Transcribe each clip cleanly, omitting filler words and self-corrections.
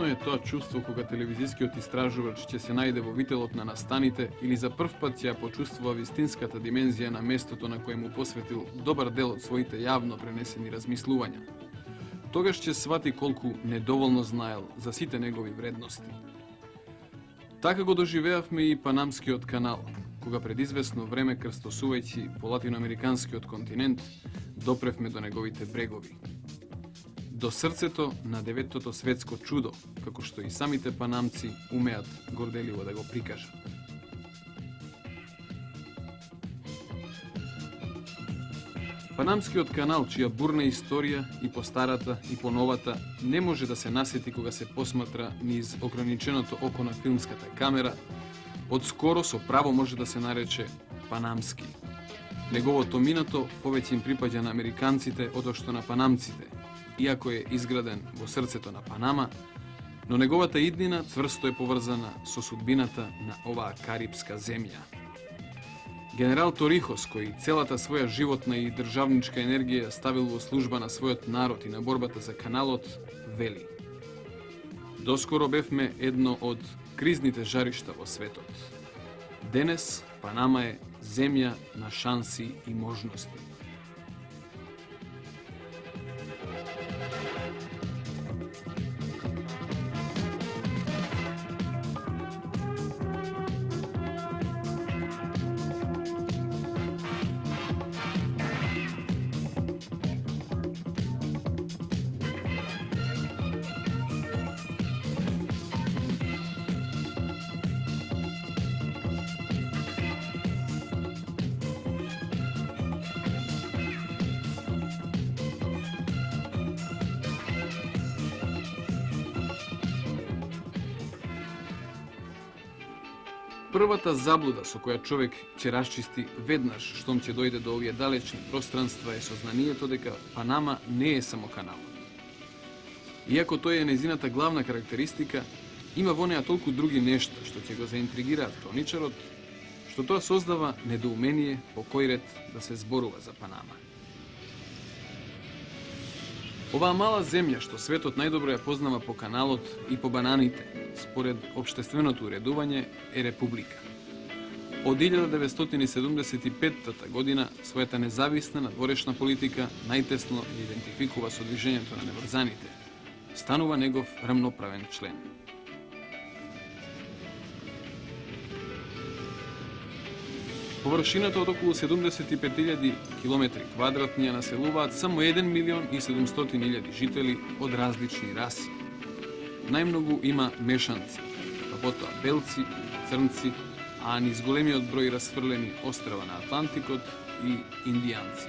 е тоа чувство кога телевизискиот истражувач ќе се најде во вителот на настаните или за прв пат ќе ја почувствува вистинската димензија на местото на кое му посветил добар дел од своите јавно пренесени размислувања. Тогаш ќе свати колку недоволно знаел за сите негови вредности. Така го доживеавме и Панамскиот канал, кога пред известно време крстосувајќи по латиноамериканскиот континент, допревме до неговите брегови. До срцето на деветото светско чудо, како што и самите панамци умеат горделиво да го прикажат. Панамскиот канал, чија бурна историја и по старата и по новата не може да се насети кога се посматра низ ограниченото око на филмската камера, одскоро со право може да се нарече панамски. Неговото минато повеќе им припаѓа на американците одошто на панамците, иако е изграден во срцето на Панама, но неговата иднина цврсто е поврзана со судбината на оваа карипска земја. Генерал Торихос, кој целата своја животна и државничка енергија ставил во служба на својот народ и на борбата за каналот, вели: доскоро бевме едно од кризните жаришта во светот. Денес Панама е земја на шанси и можности. Првата заблуда со која човек ќе расчисти веднаш штом ќе дојде до овие далечни пространства е сознанието дека Панама не е само каналот. Иако тој е незината главна карактеристика, има во неа толку други нешта што ќе го заинтригираат хроничарот, што тоа создава недоумение по кој ред да се зборува за Панама. Оваа мала земја што светот најдобро ја познава по каналот и по бананите, според општественото уредување, е република. Од 1975 година својата независна надворешна политика најтесно ја идентификува со движењето на неврзаните. Станува негов рамноправен член. Површината од околу 75.000 километри квадратни ја населуваат само 1.700.000 жители од различни раси. Најмногу има мешанци, па потоа белци, црнци, а низ големиот број расфрлени острва на Атлантикот и индијанци.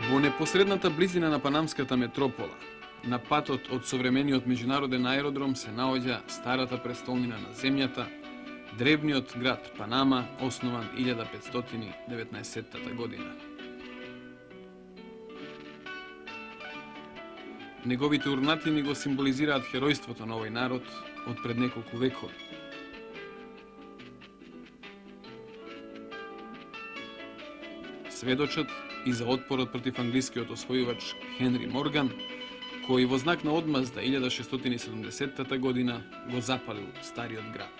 Во непосредната близина на панамската метропола, на патот од современиот меѓународен аеродром се наоѓа старата престолнина на земјата, древниот град Панама, основан 1519 година. Неговите урнатини го символизираат херојството на овој народ од пред неколку векови. Сведочат и за отпорот против англискиот освојувач Хенри Морган, кој во знак на одмазда 1670 година го запалил стариот град.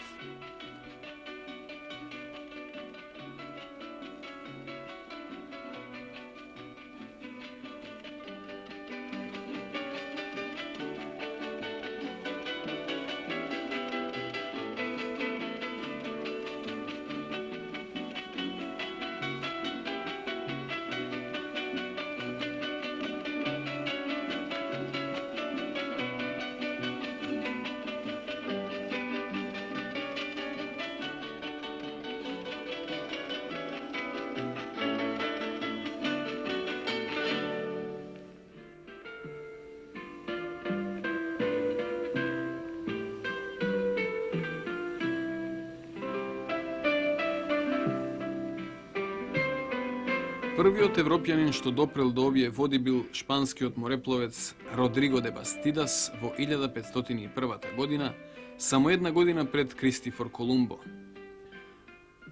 Првиот европјанин што допрел до овие води бил шпанскиот морепловец Родриго де Бастидас во 1501 година, само една година пред Кристифор Колумбо.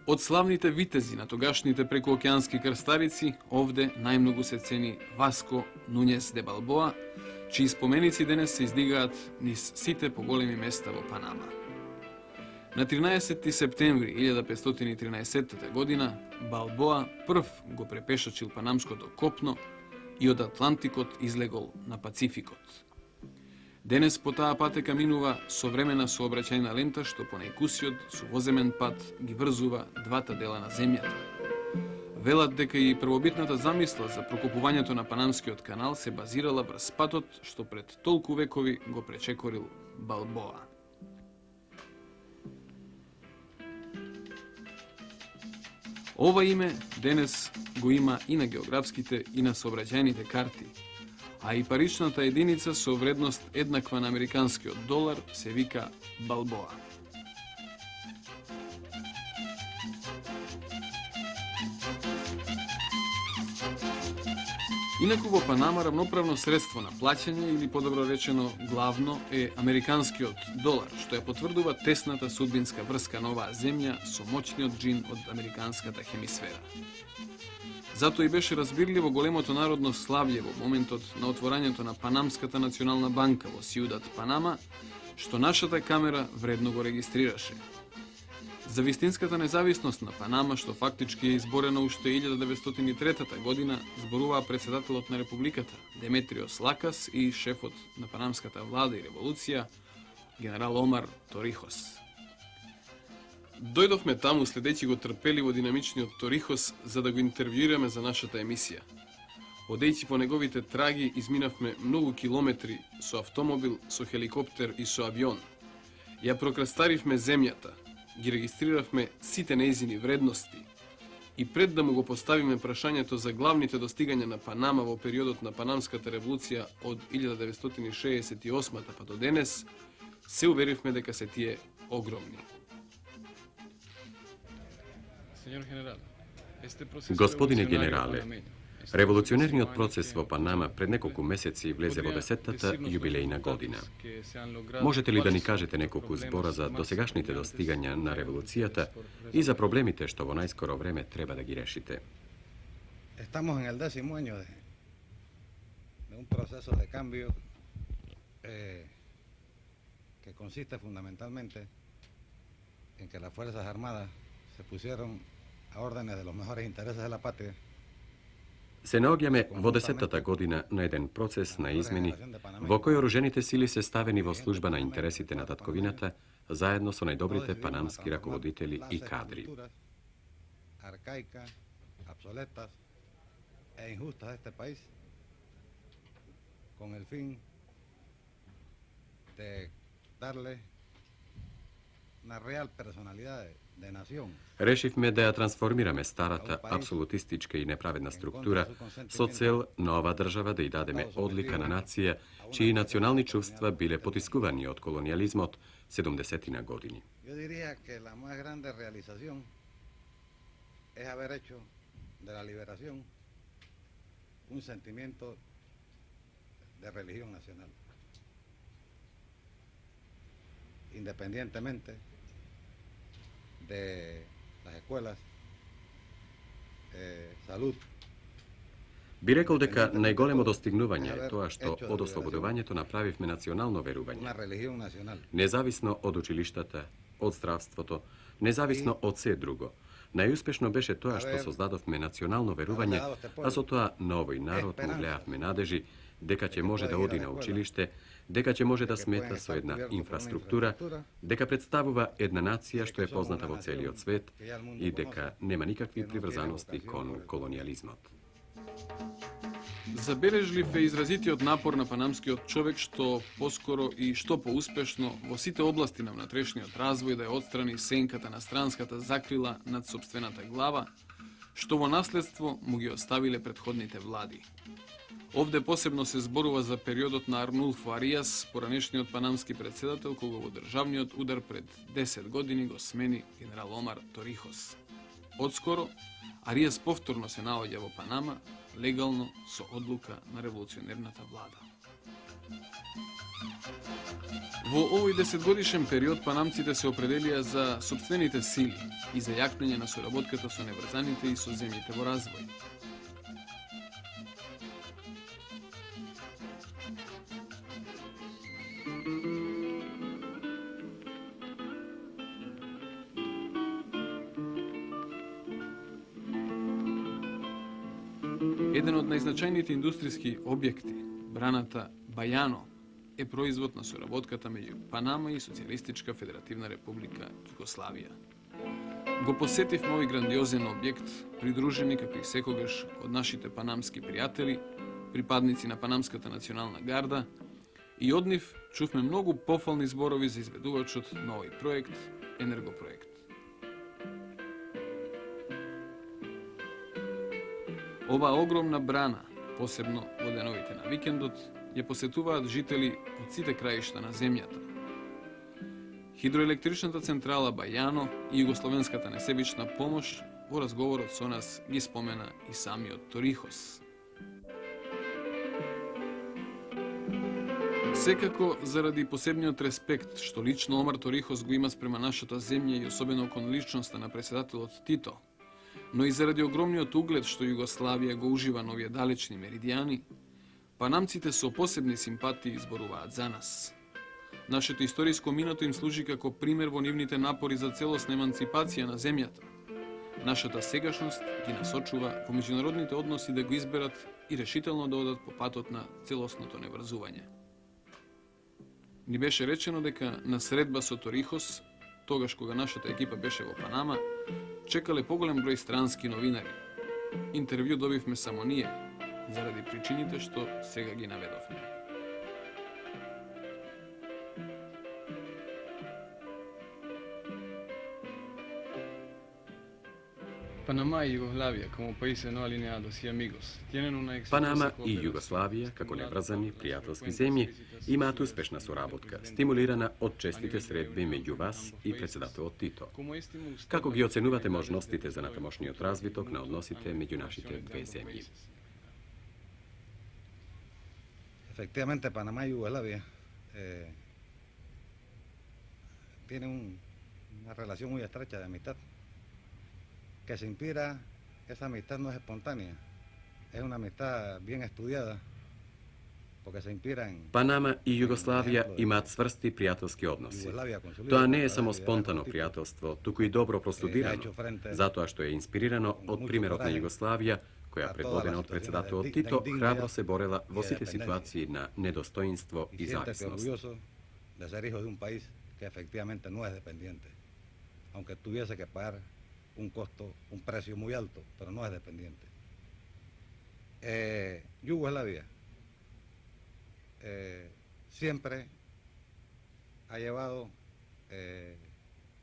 Од славните витези на тогашните прекуокеански крстарици, овде најмногу се цени Васко Нуњес де Балбоа, чии споменици денес се издигаат низ сите поголеми места во Панама. На 13. септември 1513 година Балбоа прв го препешачил панамското копно и од Атлантикот излегол на Пацификот. Денес по таа патека минува современа сообраќајна лента што по најкусиот сувоземен пат ги врзува двата дела на земјата. Велат дека и првобитната замисла за прокопувањето на Панамскиот канал се базирала врз патот што пред толку векови го пречекорил Балбоа. Ова име денес го има и на географските и на сообраќајните карти, а и паричната единица со вредност еднаква на американскиот долар се вика Балбоа. Инаку во Панама равноправно средство на плаќање или подобро речено главно е американскиот долар, што ја потврдува тесната судбинска врска на оваа земја со моќниот джин од американската хемисфера. Затоа и беше разбирливо големото народно славје во моментот на отворањето на Панамската национална банка во Сиудат Панама, што нашата камера вредно го регистрираше. За вистинската независност на Панама, што фактички е изборена уште 1903 година, зборуваа председателот на Републиката Деметриос Лакас и шефот на панамската влада и револуција генерал Омар Торихос. Дојдовме таму следејќи го трпеливо динамичниот Торихос за да го интервјуираме за нашата емисија. Одејќи по неговите траги, изминавме многу километри со автомобил, со хеликоптер и со авион. Ја прокрстаривме земјата, ги регистриравме сите нејзини вредности и пред да му го поставиме прашањето за главните достигања на Панама во периодот на Панамската револуција од 1968 па до денес, се уверивме дека се тие огромни. Господине генерале, револуционерниот процес во Панама пред неколку месеци влезе во 10-та јубилејна година. Можете ли да ни кажете неколку збора за досегашните достигања на револуцијата и за проблемите што во најскоро време треба да ги решите? Estamos en el 10º año de un proceso de cambio que consiste fundamentalmente en que las Fuerzas Armadas se pusieron a órdenes de los mejores intereses de la patria. Се наоѓаме во 10-та година на еден процес на измени во кој оружените сили се ставени во служба на интересите на татковината заедно со најдобрите панамски раководители и кадри. Arcaicas, obsoletas e injustas de este país con el fin de darle una real personalidad de nación. Решивме да ја трансформираме старата, апсолутистичка и неправедна структура со цел на оваа држава да ја дадеме одлика на нација чии национални чувства биле потискувани од колониализмот 70-ти години. Yo diría que la más grande realización es haber hecho de la liberación un sentimiento de religión nacional, independientemente de las escuelas, salud. Би рекол дека најголемо достигнување е тоа што од ослободувањето направивме национално верување. Una religión nacional. Независно од училиштата, од здравството, независно од се друго. Најуспешно беше тоа што создадовме национално верување, а со тоа на овој народ му влеавме надежи дека ќе може да оди на училиште, дека ќе може да смета со една инфраструктура, дека представува една нација што е позната во целиот свет и дека нема никакви приврзаности кон колониализмот. Забележлив е изразитиот напор на панамскиот човек што поскоро и што поуспешно во сите области на внатрешниот развој да ја отстрани сенката на странската закрила над сопствената глава, што во наследство му ги оставиле претходните влади. Овде посебно се зборува за периодот на Арнулфо Аријас, поранешниот панамски председател, кога во државниот удар пред 10 години го смени генерал Омар Торихос. Одскоро, Ариас повторно се наоѓа во Панама, легално со одлука на револуционерната влада. Во овој 10-годишен период панамците се определија за сопствените сили и за јакнење на соработката со неврзаните и со земјите во развој. Еден од најзначајните индустријски објекти, браната Бајано, е производ на соработката меѓу Панама и Социјалистичка Федеративна Република Југославија. Го посетивме овој грандиозен објект, придружени како и секогаш од нашите панамски пријатели, припадници на Панамската национална гарда, и од нив чувме многу пофални зборови за изведувачот на овој проект, Енергопроект. Оваа огромна брана, посебно во деновите на викендот, ја посетуваат жители од сите краишта на земјата. Хидроелектричната централа Бајано и југословенската несебична помош во разговорот со нас ги спомена и самиот Торихос. Секако, заради посебниот респект што лично Омар Торихос го има спрема нашата земја и особено кон личноста на председателот Тито, но и заради огромниот углед што Југославија го ужива на овие далечни меридијани, панамците со посебни симпатии зборуваат за нас. Нашето историско минато им служи како пример во нивните напори за целосна еманципација на земјата. Нашата сегашност ги насочува во меѓународните односи да го изберат и решително да одат по патот на целосното неврзување. Ни беше речено дека на средба со Торихос, тогаш кога нашата екипа беше во Панама, чекале поголем број странски новинари. Интервју добивме само ние, заради причините што сега ги наведовме. Panama и Југославија како países no alineados y amigos tienen una Панама и Југославија, како неврзани пријателски земји, имаат успешна соработка, стимулирана од честите средби меѓу вас и председателот Тито. Како ги оценувате можностите за натамошниот развиток на односите меѓу нашите две земји? Efectivamente, Panamá y Yugoslavia tienen una relación muy estrecha de amistad, que se inspira, esa amistad no es espontánea, es una amistad bien estudiada, porque se inspira en... Панама и Југославија имаат цврсти пријателски односи. Тоа не е само спонтано пријателство, туку и добро простудирано, затоа што е инспирирано од примерот на Југославија, која предводена од председателот Тито, храбро се борела во сите ситуации на недостоинство и зависност. De ser hijo de un país que efectivamente no es dependiente, aunque tuviese que pagar un costo, un precio muy alto, pero no es dependiente. Yugoslavia siempre ha llevado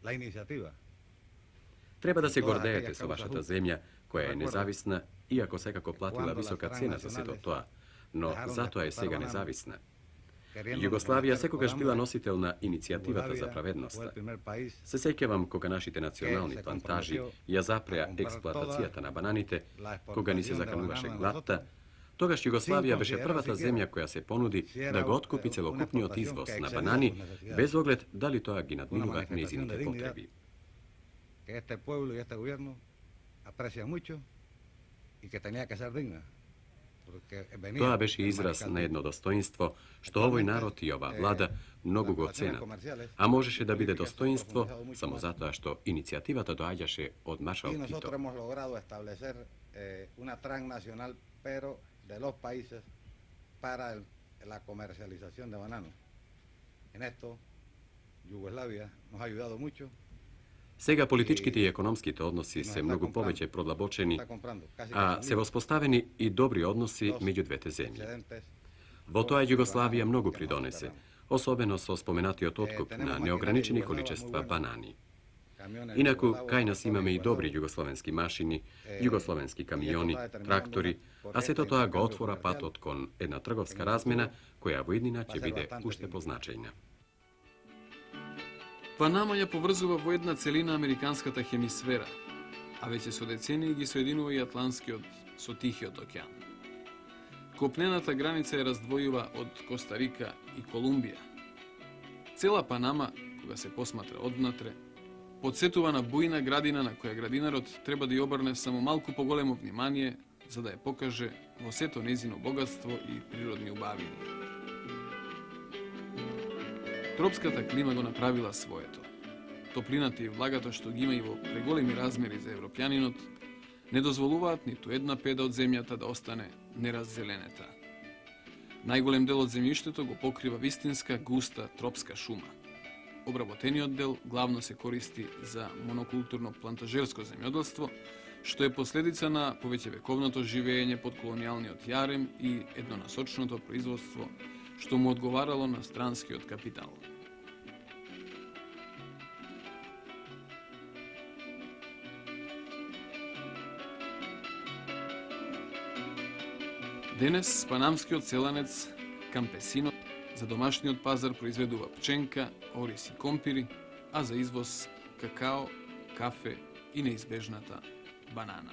la iniciativa. Треба да се гордеете со вашата земја, која е независна, иако секако платила висока цена за сето тоа, но затоа е сега независна. Југославија секогаш била носител на иницијативата за праведноста. Се сеќавам кога нашите национални плантажи ја запреа експлоатацијата на бананите, кога ни се закануваше гладта, тогаш Југославија беше првата земја која се понуди да го откупи целокупниот извоз на банани, без оглед дали тоа ги надминува нејзините потреби. Que este pueblo y este gobierno aprecian mucho y que tenía que ser digna. Тоа беше израз на едно достоинство што овој народ и оваа влада многу го ценат, а можеше да биде достоинство само затоа што иницијативата доаѓаше од маршал Тито. Nosotros hemos logrado establecer una transnacional pero de los países para la comercialización de bananos. En esto Yugoslavia nos ha ayudado mucho. Сега политичките и економските односи се многу повеќе продлабочени, а се воспоставени и добри односи меѓу двете земји. Во тоа Југославија многу придонесе, особено со споменатиот откуп на неограничени количества банани. Инаку, кај нас имаме и добри југословенски машини, југословенски камиони, трактори, а сето тоа го отвора патот кон една трговска размена, која во иднина ќе биде уште позначајна. Панама ја поврзува во една целина американската хемисфера. а веќе со децении ги соединува и Атлантскиот со Тихиот океан. Копнената граница ја раздвојува од Костарика и Колумбија. Цела Панама, кога се посматра однатре, подсетува на бујна градина на која градинарот треба да ја обрне само малку поголемо внимание, за да ја покаже во сето незино богатство и природни убавини. Тропската клима го направила своето. Топлината и влагата што ги има и во преголеми размери за европјанинот, не дозволуваат ниту една педа од земјата да остане нераззеленета. Најголем дел од земјиштето го покрива вистинска густа тропска шума. Обработениот дел главно се користи за монокултурно плантажерско земјоделство, што е последица на повеќевековното живење под колонијалниот јарем и еднонасочното производство, што му одговарало на странскиот капитал. Денес панамскиот селанец кампесино за домашниот пазар произведува пченка, ориз и компири, а за извоз какао, кафе и неизбежната банана.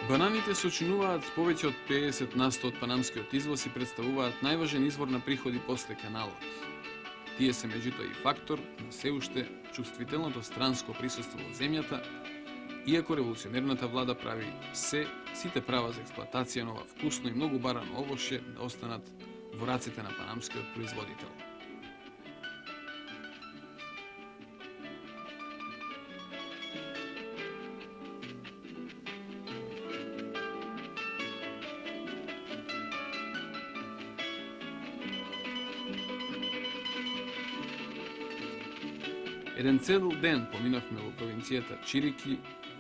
Бананите сочинуваат повеќе од 50% од панамскиот извоз и представуваат најважен извор на приходи после каналот. Тие се меѓутоа и фактор на се уште чувствителното странско присуство во земјата, иако револуционерната влада прави сите права за експлоатација на ова вкусно и многу барано овошје да останат во рацете на панамскиот производител. Еден цел ден поминавме во провинцијата Чирики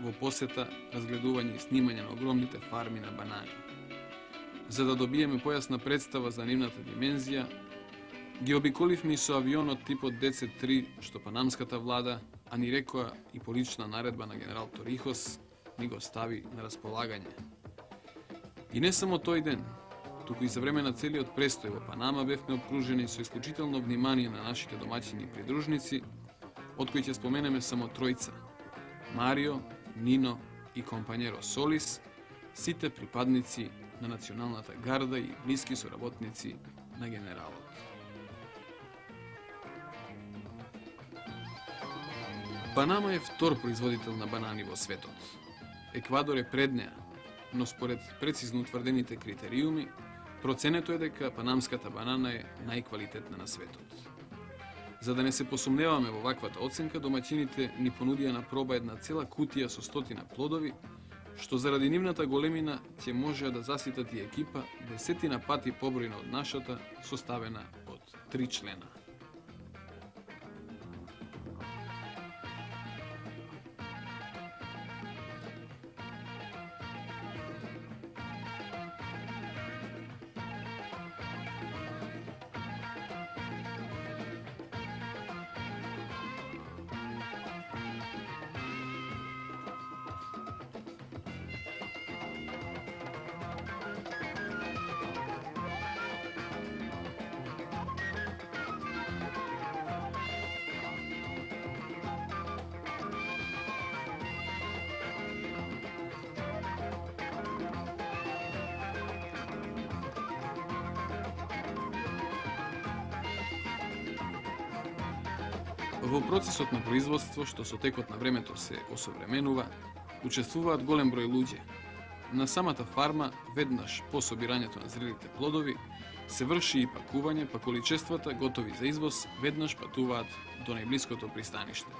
во посета, разгледување и снимање на огромните фарми на банани. За да добиеме појасна представа за нивната димензија, ги обиколивме и со авионот типот DC-3 што панамската влада, а ни рекоа и по лична наредба на генерал Торихос, ни го стави на располагање. И не само тој ден, туку и за време на целиот престој во Панама бевме обкружени со исклучително внимание на нашите домаќини и придружници, од кои ќе споменеме само тројца – Марио, Нино и компањеро Солис, сите припадници на националната гарда и блиски соработници на генералот. Панама е втор производител на банани во светот. Еквадор е пред неа, но според прецизно утврдените критериуми, проценето е дека панамската банана е најквалитетна на светот. За да не се посумневаме во ваквата оценка, домаќините ни понудија на проба една цела кутија со 100 плодови, што заради нивната големина ќе можеа да заситат и екипа 10 пати побројна од нашата, составена од 3 члена. Во процесот на производство, што со текот на времето се осовременува, учествуваат голем број луѓе. На самата фарма, веднаш по собирањето на зрелите плодови, се врши и пакување, па количествата готови за извоз веднаш патуваат до најблиското пристаниште.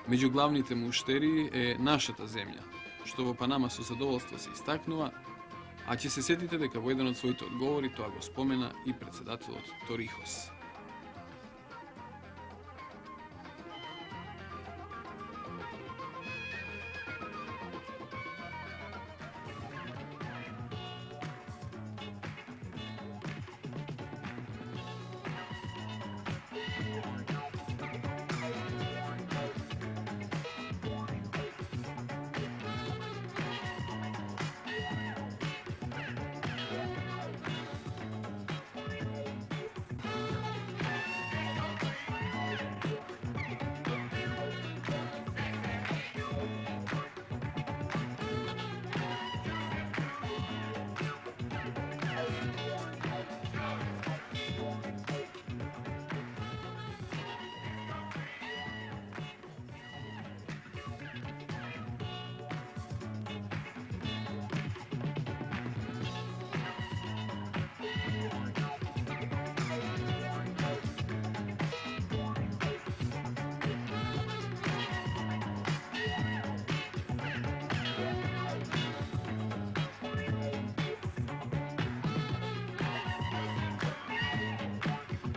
Меѓу главните муштерии е нашата земја, што во Панама со задоволство се истакнува, а ќе се сетите дека во еден од своите одговори тоа го спомена и председателот Торихос.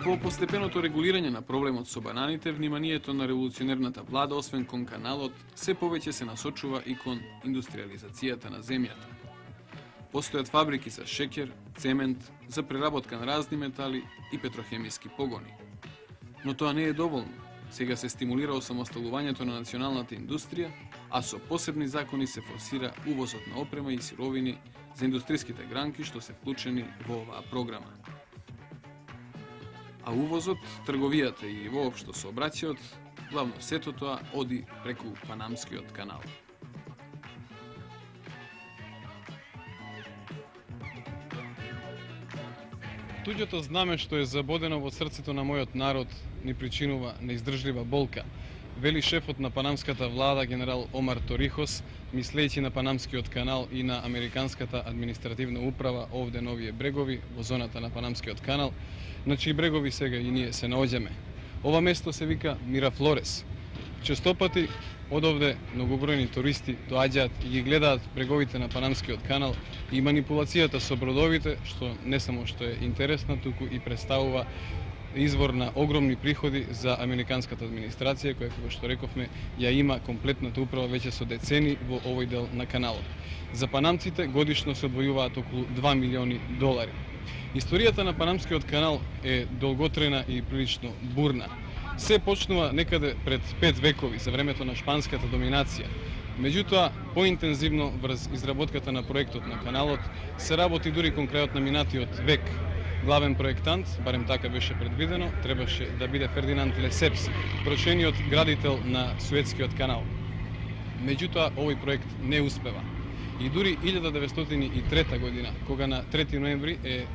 По постепеното регулирање на проблемот со бананите, вниманието на револуционерната влада, освен кон каналот, се повеќе се насочува и кон индустриализацијата на земјата. Постојат фабрики за шеќер, цемент, за преработка на разни метали и петрохемиски погони. Но тоа не е доволно. Сега се стимулира осамосталувањето на националната индустрија, а со посебни закони се форсира увозот на опрема и сировини за индустријските гранки што се вклучени во оваа програма. А увозот, трговијата и воопшто сообраќајот, главно сето тоа оди преку Панамскиот канал. Туѓото знаме што е забодено во срцето на мојот народ ни причинува неиздржлива болка, вели шефот на панамската влада генерал Омар Торихос, мислејќи на Панамскиот канал и на Американската административна управа овде на овие брегови, во зоната на Панамскиот канал, на чии брегови сега и ние се наоѓаме. Ова место се вика Мирафлорес. Честопати од овде многобројни туристи доаѓаат и ги гледаат бреговите на Панамскиот канал и манипулацијата со бродовите, што не само што е интересна, туку и представува извор на огромни приходи за Американската администрација, која, како што рековме, ја има комплетната управа веќе со децени во овој дел на каналот. За панамците годишно се одвојуваат околу 2 милиони долари. Историјата на Панамскиот канал е долготрена и прилично бурна. Се почнува некаде пред 5 векови, за времето на шпанската доминација. Меѓутоа, поинтензивно врз изработката на проектот на каналот се работи дури кон крајот на минатиот век. Главен проектант, барем така беше предвидено, требаше да биде Фердинанд Лесепс, прочениот градител на Суетскиот канал. Меѓутоа, овој проект не успева. И дури 1903 година, кога на 3 ноември е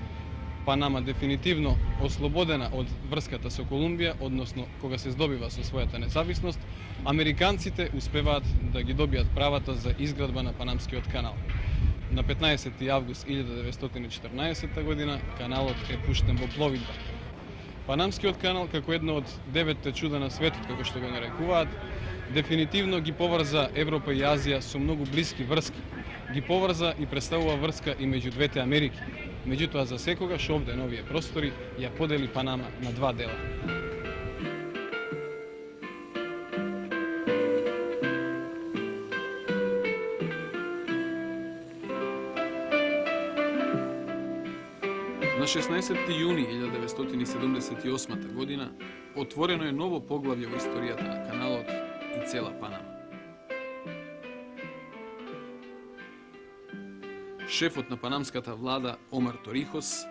Панама дефинитивно ослободена од врската со Колумбија, односно кога се здобива со својата независност, американците успеваат да ги добијат правата за изградба на Панамскиот канал. На 15 август 1914 година каналот е пуштен во пловидба. Панамскиот канал, како едно од 9 чуда на светот, како што го нарекуваат, дефинитивно ги поврза Европа и Азија со многу блиски врски. Ги поврза и представува врска и меѓу двете Америки. Меѓутоа, за секогаш овде на овие простори ја подели Панама на два дела. На 16 јуни 1978 година отворено е ново поглавје во историјата на каналот и цела Панама. Шефот на панамската влада Омар Торихос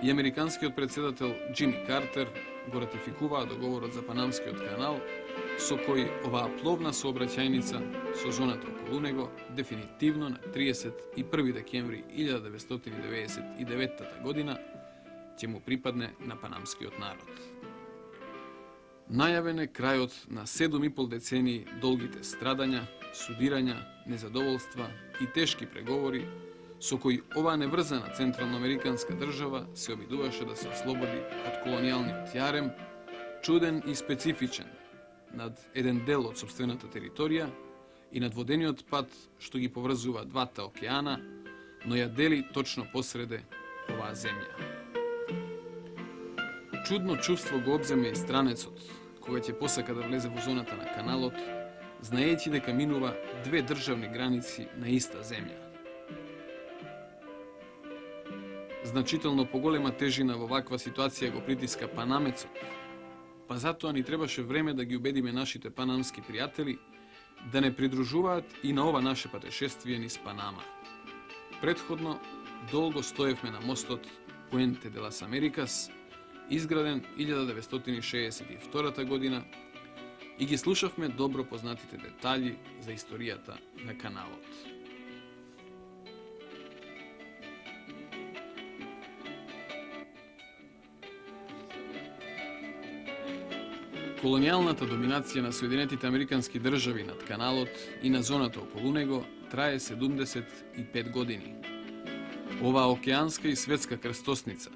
и американскиот председател Џими Картер го ратификуваа договорот за Панамскиот канал, со кој оваа пловна сообраќајница со зоната околу него дефинитивно на 31 декември 1999 година ќе му припадне на панамскиот народ. Најавен е крајот на 7,5 децении долгите страдања, судирања, незадоволства и тешки преговори со кои оваа неврзана централноамериканска држава се обидуваше да се ослободи од колонијалниот јарем, чуден и специфичен, над еден дел од сопствената територија и над водениот пат што ги поврзува двата океана, но ја дели точно посреде оваа земја. Чудно чувство го обземе и странецот, кога ќе посака да влезе во зоната на каналот, знаејќи дека минува две државни граници на иста земја. Значително поголема тежина во ваква ситуација го притиска панамецот, па затоа ни требаше време да ги убедиме нашите панамски пријатели да не придружуваат и на ова наше патешествие низ Панама. Предходно, долго стоевме на мостот Пуенте де лас Америкас, изграден 1962 година, и ги слушавме добро познатите детали за историјата на каналот. Колонијалната доминација на Соединетите Американски држави над каналот и на зоната околу него трае 75 години. Оваа океанска и светска крстосница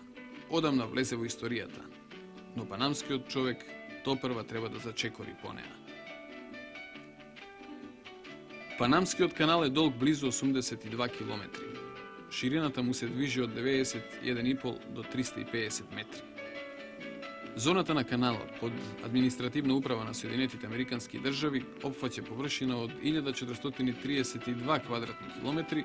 одамна влезе во историјата, но панамскиот човек топрва треба да зачекори по неа. Панамскиот канал е долг близу 82 километри. Ширината му се движи од 91,5 до 350 метри. Зоната на каналот под административна управа на Соединетите Американски држави опфаќа површина од 1432 квадратни километри,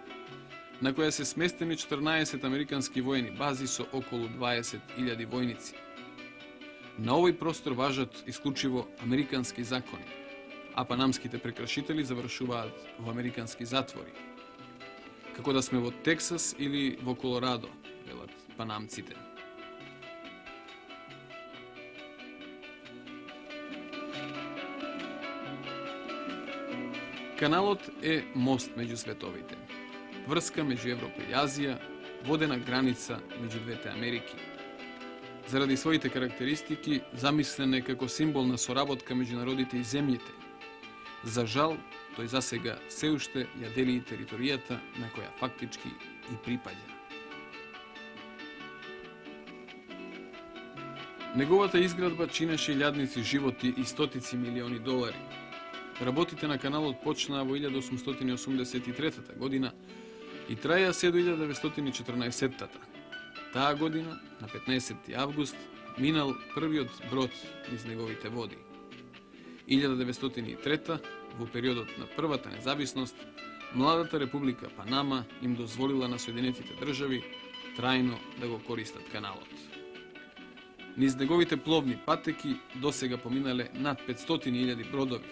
на која се сместени 14 американски воени бази со околу 20.000 војници. На овој простор важат исклучиво американски закони, а панамските прекршители завршуваат во американски затвори. Како да сме во Тексас или во Колорадо, велат панамците. Каналот е мост меѓу световите, врска меѓу Европа и Азија, водена граница меѓу двете Америки. Заради своите карактеристики, замислен е како символ на соработка меѓу народите и земјите. За жал, тој засега се уште ја дели територијата на која фактички и припаѓа. Неговата изградба чинеше илјадници животи и стотици милиони долари. Работите на каналот почнаа во 1883 година и траја се до 1914. Таа година, на 15. август, минал првиот брод низ неговите води. 1903, во периодот на првата независност, младата република Панама им дозволила на Соединетите држави трајно да го користат каналот. Низ неговите пловни патеки досега поминале над 500.000 бродови,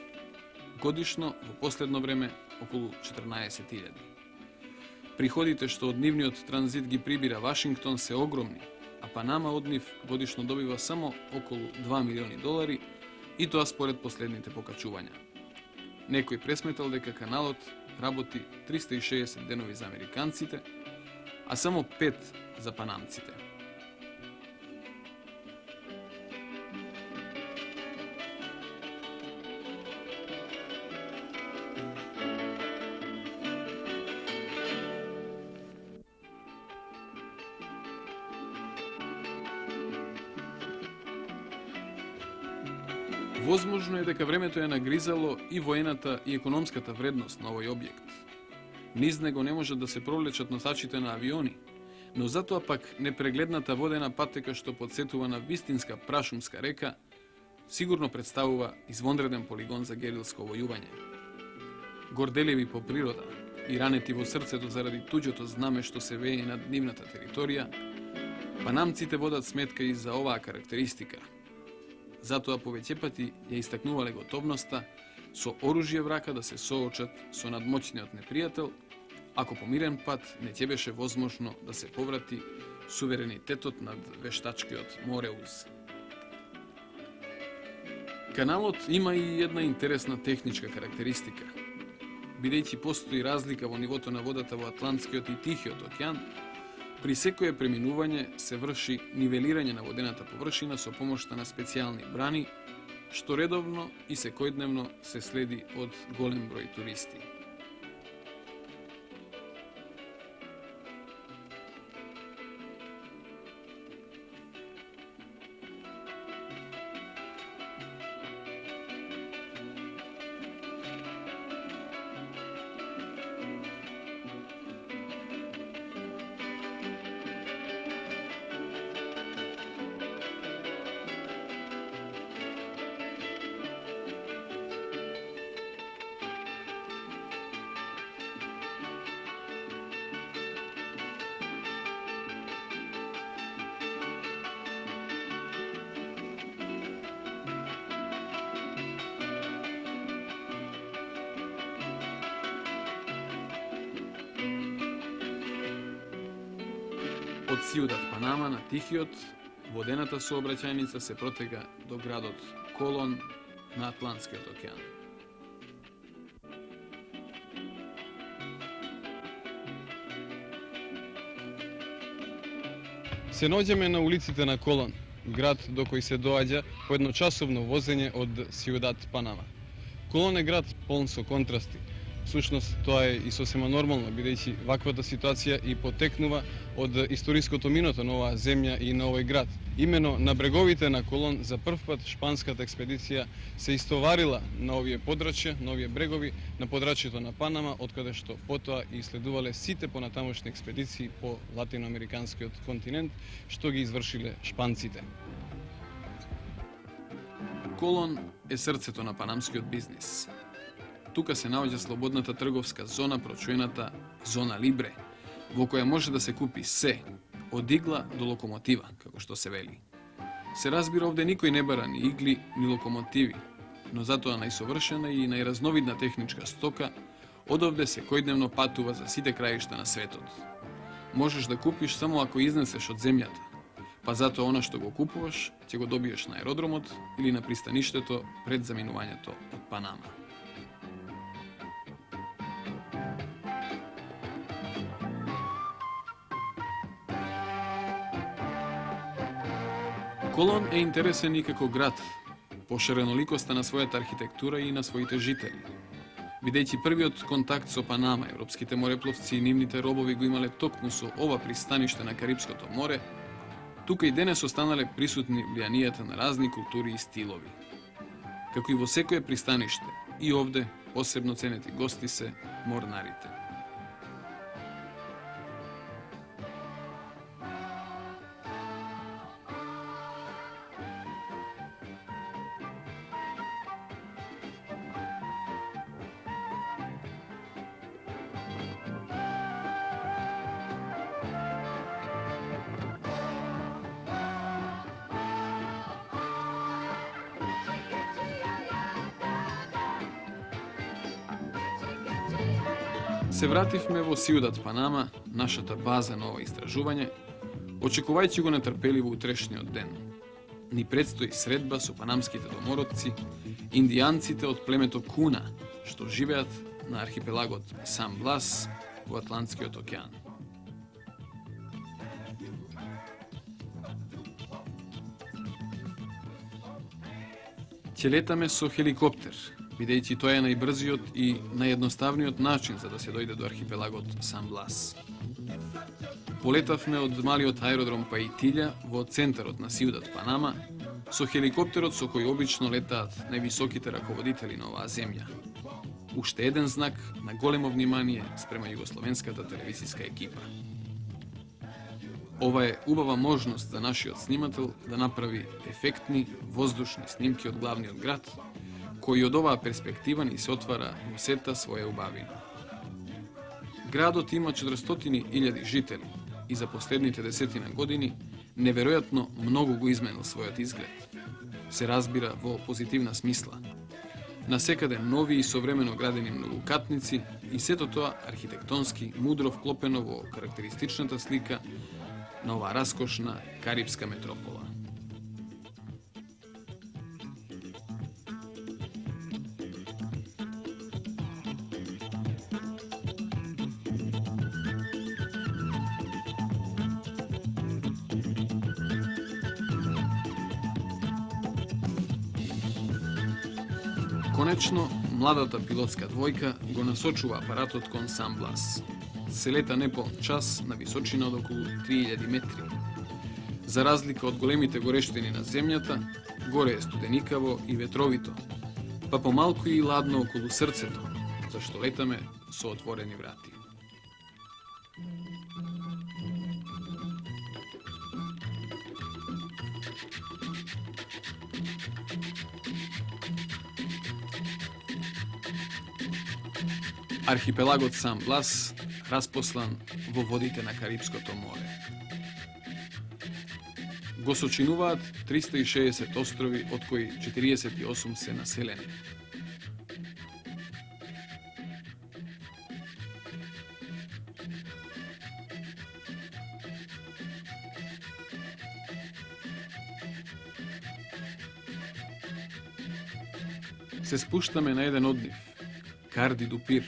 годишно во последно време околу 14.000. Приходите што од нивниот транзит ги прибира Вашингтон се огромни, а Панама од нив годишно добива само околу 2 милиони долари, и тоа според последните покачувања. Некој пресметал дека каналот работи 360 денови за американците, а само 5 за панамците. Возможно е дека времето е нагризало и воената и економската вредност на овој објект. Низ него не можат да се провлечат носачите на авиони, но затоа пак непрегледната водена патека што подсетува на вистинска прашумска река, сигурно представува извонреден полигон за герилско војување. Горделиви по природа и ранети во срцето заради туѓото знаме што се вее над нивната територија, панамците водат сметка и за оваа карактеристика. Затоа повеќе пати ја истакнувале готовноста со оружје в рака да се соочат со надмоćниот непријател, ако по мирен пат не ќе беше возможно да се поврати суверенитетот над вештачкиот Мореуз. Каналот има и една интересна техничка карактеристика. Бидејќи постои разлика во нивото на водата во Атлантскиот и Тихиот океан, при секое преминување се врши нивелирање на водената површина со помошта на специјални брани, што редовно и секојдневно се следи од голем број туристи. Од Сиудат Панама на Тихиот, водената сообраќајница се протега до градот Колон на Атлантскиот океан. Се наоѓаме на улиците на Колон, град до кој се доаѓа по едночасовно возење од Сиудат Панама. Колон е град полн со контрасти. Всушност, тоа е и сосема нормално, бидејќи ваквата ситуација и потекнува од историското минато на оваа земја и на овој град. Имено на бреговите на Колон за прв пат шпанската експедиција се истоварила на овие подрачја, на овие брегови, на подрачјето на Панама, од каде што потоа и следувале сите понатамошни експедиции по латиноамериканскиот континент, што ги извршиле шпанците. Колон е срцето на панамскиот бизнис. Тука се наоѓа слободната трговска зона, прочуената зона Либре, во која може да се купи се, од игла до локомотива, како што се вели. Се разбира, овде никој не бара ни игли, ни локомотиви, но затоа најсовршена и најразновидна техничка стока од овде секојдневно патува за сите краишта на светот. Можеш да купиш само ако изнесеш од земјата, па затоа она што го купуваш, ќе го добиеш на аеродромот или на пристаништето пред заминувањето од Панама. Колон е интересен и како град, по шареноликоста на својата архитектура и на своите жители. Бидејќи првиот контакт со Панама, европските морепловци и нивните робови го имале токму со ова пристаниште на Карипското море, тука и денес останале присутни влијанијата на разни култури и стилови. Како и во секое пристаниште, и овде посебно ценети гости се морнарите. Се вративме во Сиудат Панама, нашата база на ова истражување, очекувајќи го нетрпеливо утрешниот ден. Ни предстои средба со панамските домородци, индијанците од племето Куна, што живеат на архипелагот Сан Блас во Атлантскиот океан. Ќе летаме со хеликоптер, бидејќи тоа е најбрзиот и наједноставниот начин за да се дојде до архипелагот Сан Блас. Полетавме од малиот аеродром Паитилја во центарот на Сиудат Панама со хеликоптерот со кој обично летаат највисоките раководители на оваа земја. Уште еден знак на големо внимание спрема југословенската телевизиска екипа. Ова е убава можност за нашиот снимател да направи ефектни воздушни снимки од главниот град, кој од оваа перспектива ни се отвара во сета своја убавина. Градот има 400.000 жители и за последните 10 години неверојатно многу го изменил својот изглед. Се разбира во позитивна смисла. Насекаде нови и современо градени многокатници и сето тоа архитектонски мудро вклопено во карактеристичната слика на оваа раскошна карипска метропола. Конечно, младата пилотска двојка го насочува апаратот кон Сан Блас. Се лета неполн час на височина од околу 3000 метри. За разлика од големите горештини на земјата, горе е студеникаво и ветровито, па помалку и ладно околу срцето, зашто летаме со отворени врати. Архипелагот Сан Блас распослан во водите на Карипското море. Го сочинуваат 360 острови, од кои 48 се населени. се спуштаме на еден однив, Карди ду Пир.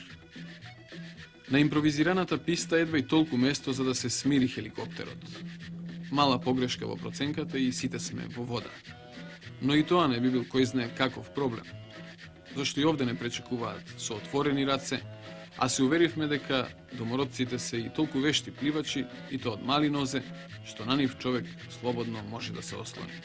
На импровизираната писта едва и толку место за да се смири хеликоптерот. Мала погрешка во проценката и сите сме во вода. Но и тоа не би бил кој знае каков проблем. Зашто и овде не пречекуваат со отворени раце, а се уверивме дека домородците се и толку вешти пливачи, и тоа од мали нозе, што на нив човек слободно може да се ослони.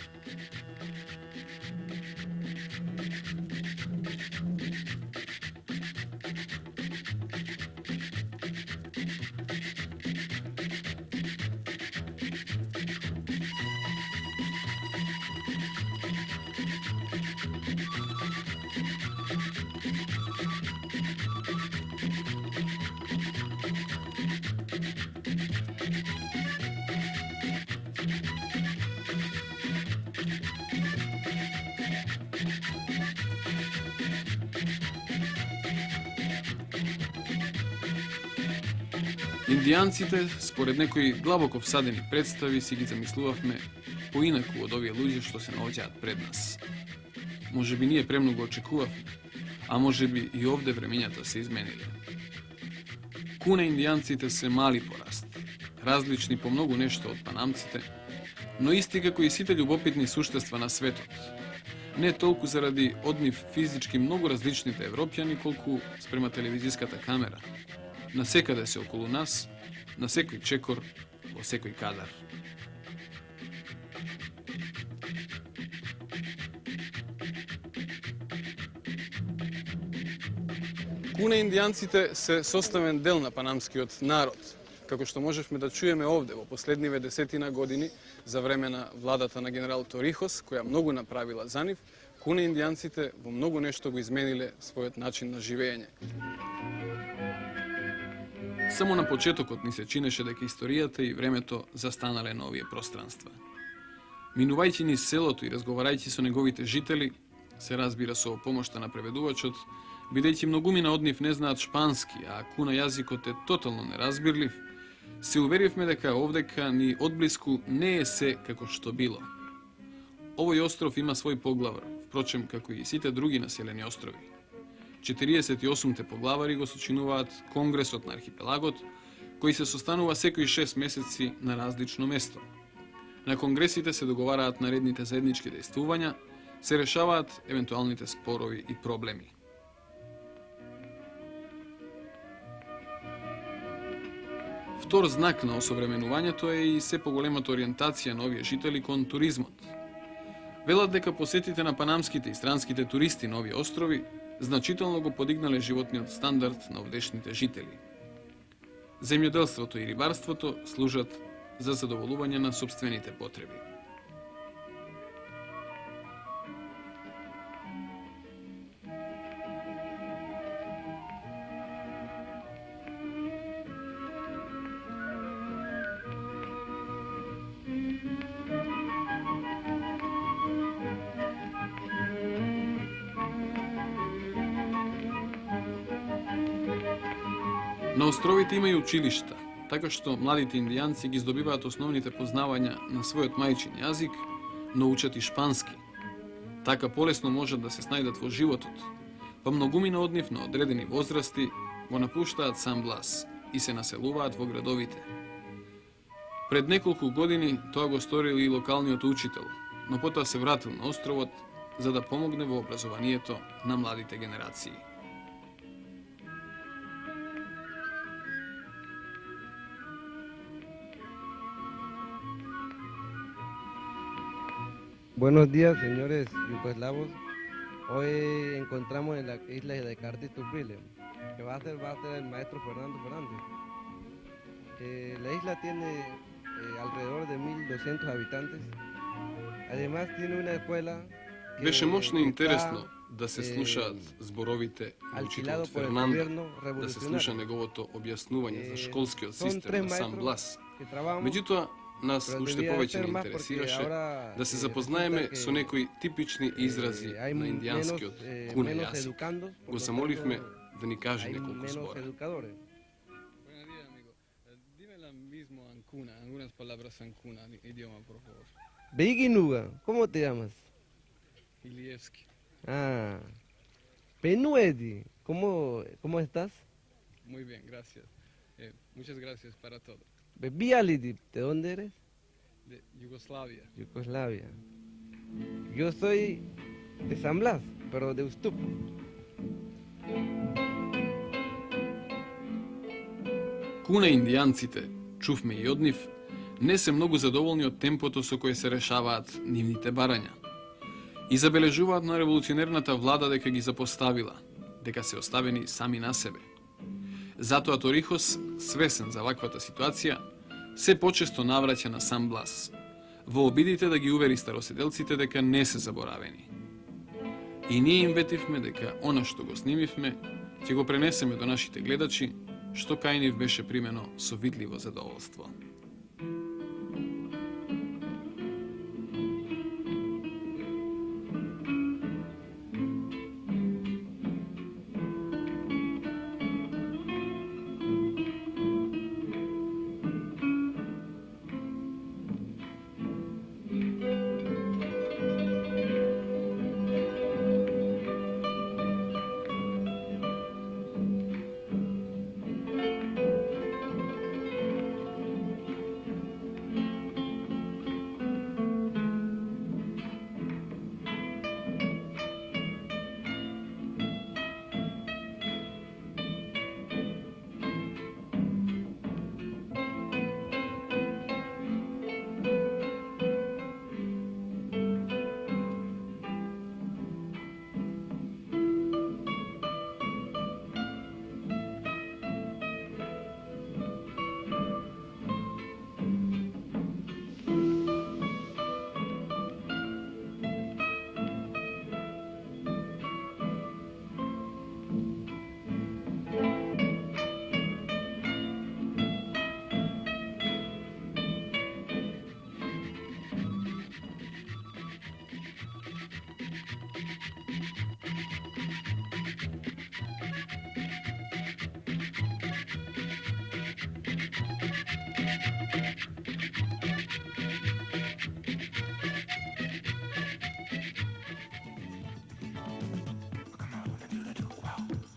Индијанците, според некои длабоко всадени представи, си ги замислувавме поинаку од овие луѓе што се наоѓаат пред нас. Може би ние премногу очекувавме, а може би и овде времењата се измениле. Куна индијанците се мали по раст, различни по многу нешто од панамците, но исти како и сите љубопитни суштества на светот. Не толку заради од нив физички многу различните европјани, колку спрема телевизиската камера. Насекаде се околу нас, на секој чекор, во секој кадар. Куна индијанците се составен дел на панамскиот народ, како што можевме да чуеме овде во последниве десетина години за време на владата на генерал Торихос, која многу направила за нив. Куна индијанците во многу нешто го измениле својот начин на живење. Само на почетокот ни се чинеше дека историјата и времето застанале на овие пространства. Минувајќи низ селото и разговарајќи со неговите жители, се разбира со помошта на преведувачот, бидејќи многумина од нив не знаат шпански, а куна јазикот е тотално неразбирлив, се уверивме дека овдека ни одблиску не е се како што било. Овој остров има свој поглавар, впрочем како и сите други населени острови. 48-те поглавари го сочинуваат Конгресот на архипелагот, кој се состанува секои 6 месеци на различно место. На конгресите се договараат наредните заеднички дејствувања, се решаваат евентуалните спорови и проблеми. Втор знак на осовременувањето е и се поголемата ориентација на овие жители кон туризмот. Велат дека посетите на панамските и странските туристи на овие острови значително го подигнале животниот стандард на овдешните жители. Земјоделството и рибарството служат за задоволување на сопствените потреби. На островите има и училишта, така што младите индијанци ги здобиваат основните познавања на својот мајчин јазик, но учат и шпански. Така полесно можат да се снајдат во животот, па многумина од нив на одредени возрасти го напуштаат Сан Блас и се населуваат во градовите. Пред неколку години тоа го сторил и локалниот учител, но потоа се вратил на островот за да помогне во образованието на младите генерации. Buenos días, señores yugoslavos. Hoy encontramos en la isla de Cartitupile, que va a ser el maestro Fernando Fernández. La isla tiene alrededor de 1200 habitantes. Además tiene una escuela que Беше мощно и está, интересно да се слушаат зборовите на учителот alquilado por el Фернандо, gobierno да се слуша revolucionario. неговото објаснување за школскиот Son систем tres на Сан maestros Блас. que trabajamos, Меѓутоа, нас pero уште debía повеќе ser не más porque интересираше ahora, да се resulta запознаеме que, со некои типични изрази hay на menos, индијанскиот куна menos јазик. educandos, por Го lo замоливме tanto, да ни каже hay неколку menos збора. educadores. Buenos días, amigo. Dime la mismo ancuna, algunas palabras ancuna, idioma, por favor. Beiginuga, ¿cómo te llamas? Ilievski. Ah, Penuedi, ¿cómo estás? Muy bien, gracias. Muchas gracias para todo. Bebialidi, ¿de dónde eres? De Yugoslavia. Yugoslavia. Yo soy de San Blas, pero de Ustup. Куна индијанците, чувме и од нив, не се многу задоволни од темпото со кое се решаваат нивните барања. И забележуваат на револуционерната влада дека ги запоставила, дека се оставени сами на себе. Затоа Торихос, свесен за ваквата ситуација, се почесто навраќа на Сан Блас, во обидите да ги увери староседелците дека не се заборавени. И ние им ветивме дека она што го снимивме, ќе го пренесеме до нашите гледачи, што кај нив беше примено со видливо задоволство.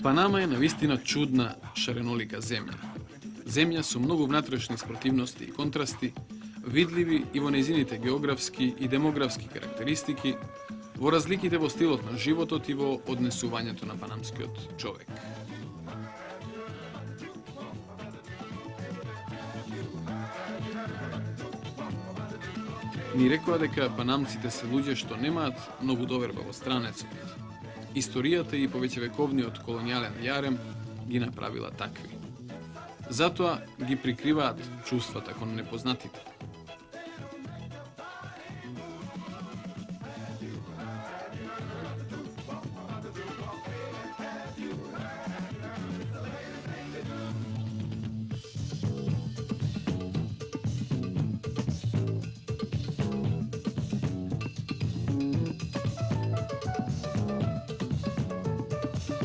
Панама е навистина чудна, шаренолика земја. Земја со многу внатрешни спротивности и контрасти, видливи и во нејзините географски и демографски карактеристики, во разликите во стилот на животот и во однесувањето на панамскиот човек. Ни рекоа дека панамците се луѓе што немаат многу доверба во странецот. Историјата и повеќевековниот колонијален јарем ги направила такви. Затоа ги прикриваат чувствата кон непознатите.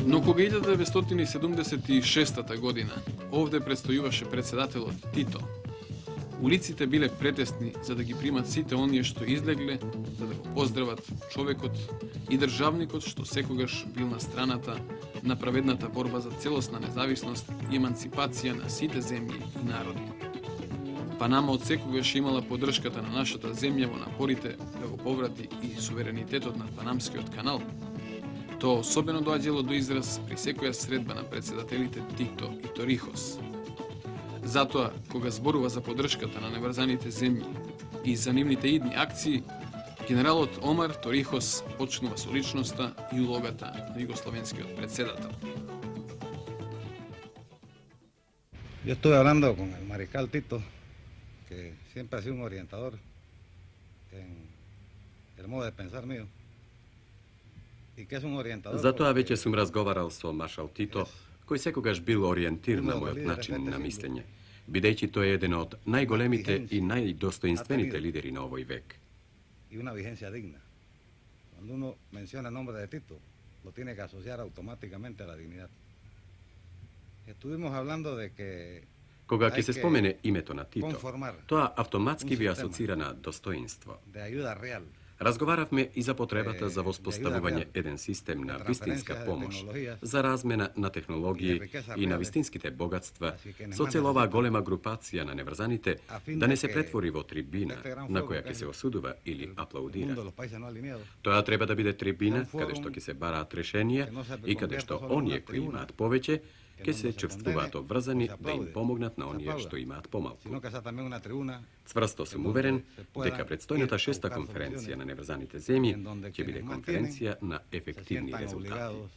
Но кога 1976 година овде предстојуваше председателот Тито, улиците биле претесни за да ги примат сите оние што излегле, за да го поздрават човекот и државникот што секогаш бил на страната на праведната борба за целосна независност и еманципација на сите земји и народи. Панама од секогаш имала поддршката на нашата земја во напорите да го поврати и суверенитетот над Панамскиот канал. Тоа особено доаѓало до израз при секоја средба на председателите Тито и Торихос. Затоа, кога зборува за поддршката на неврзаните земји и за нивните идни акции, генералот Омар Торихос почнува со личноста и улогата на југословенскиот председател. Yo estuve hablando con el mariscal Tito, que siempre ha sido un orientador en el modo de pensar mío. Затоа веќе сум разговарал со маршал Тито, кој секогаш бил ориентир на мојот начин на мислење, бидејќи тој е еден од најголемите и најдостоинствените лидери на овој век. И una vigencia digna. Cuando uno menciona el nombre de Tito, lo tiene que asociar automáticamente a la dignidad. Estuvimos hablando de que кога ќе се спомене името на Тито, тоа автоматски ви асоцира на достоинство. Разговаравме и за потребата за воспоставување еден систем на вистинска помош, за размена на технологии и на вистинските богатства, со цел оваа голема групација на неврзаните да не се претвори во трибина на која ќе се осудува или аплаудира. Тоа треба да биде трибина каде што ќе се бараат решенија и каде што оние кои имаат повеќе ќе се чувствуваат обврзани да им помогнат на оние што имаат помалку. Цврсто сум уверен дека предстојната 6-та конференција на неврзаните земји ќе биде конференција на ефективни резултати.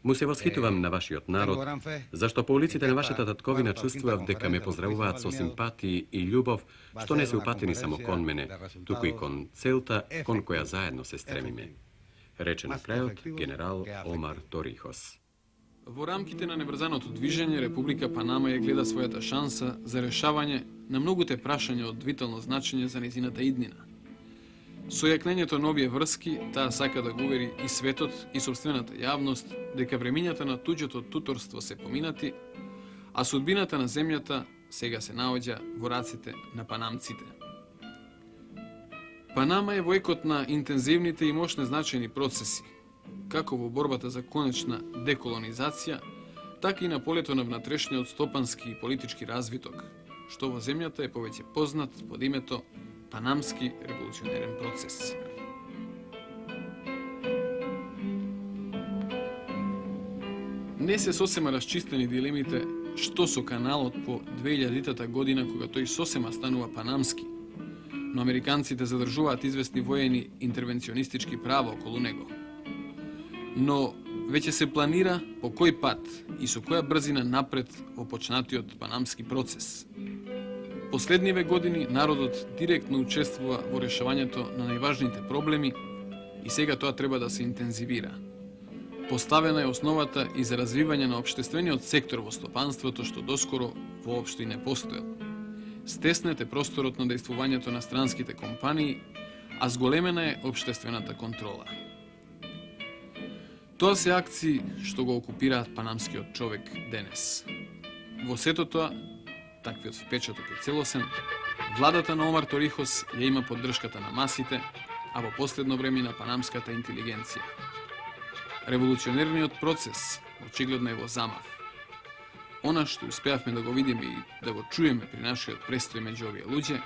Му се восхитувам на вашиот народ, зашто по улиците на вашата татковина чувствував дека ме поздравуваат со симпатии и љубов, што не се упатени само кон мене, туку и кон целта кон која заедно се стремиме. Рече на крајот генерал Омар Торихос. Во рамките на неврзаното движење, Република Панама ја гледа својата шанса за решавање на многуте прашања од витално значење за нејзината иднина. Со јакнењето на овие врски, таа сака да го увери и светот и сопствената јавност дека времињата на туѓото туторство се поминати, а судбината на земјата сега се наоѓа во раците на панамците. Панама е во екот на интензивните и мощни значајни процеси, како во борбата за конечна деколонизација, така и на полето на внатрешниот стопански и политички развиток, што во земјата е повеќе познат под името Панамски револуционерен процес. Не се сосема расчистени дилемите што со каналот по 2000-та година кога тој сосема станува панамски, но американците задржуваат известни воени интервенционистички права околу него. Но веќе се планира по кој пат и со која брзина напред во почнатиот панамски процес. Последниве години народот директно учествува во решавањето на најважните проблеми и сега тоа треба да се интензивира. Поставена е основата и за развивање на општествениот сектор во стопанството што доскоро воопшто и не постоел. Стеснет е просторот на дејствувањето на странските компании, а зголемена е општествената контрола. Тоа се акции што го окупираат панамскиот човек денес. Во сето тоа, таквиот впечаток е целосен, владата на Омар Торихос ја има поддршката на масите, а во последно време и на панамската интелигенција. Револуционерниот процес очигледно е во замав. Она што успеавме да го видиме и да го чуеме при нашиот престој меѓу овие луѓе,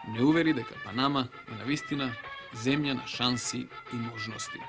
не увери дека Панама е навистина земја на шанси и можности.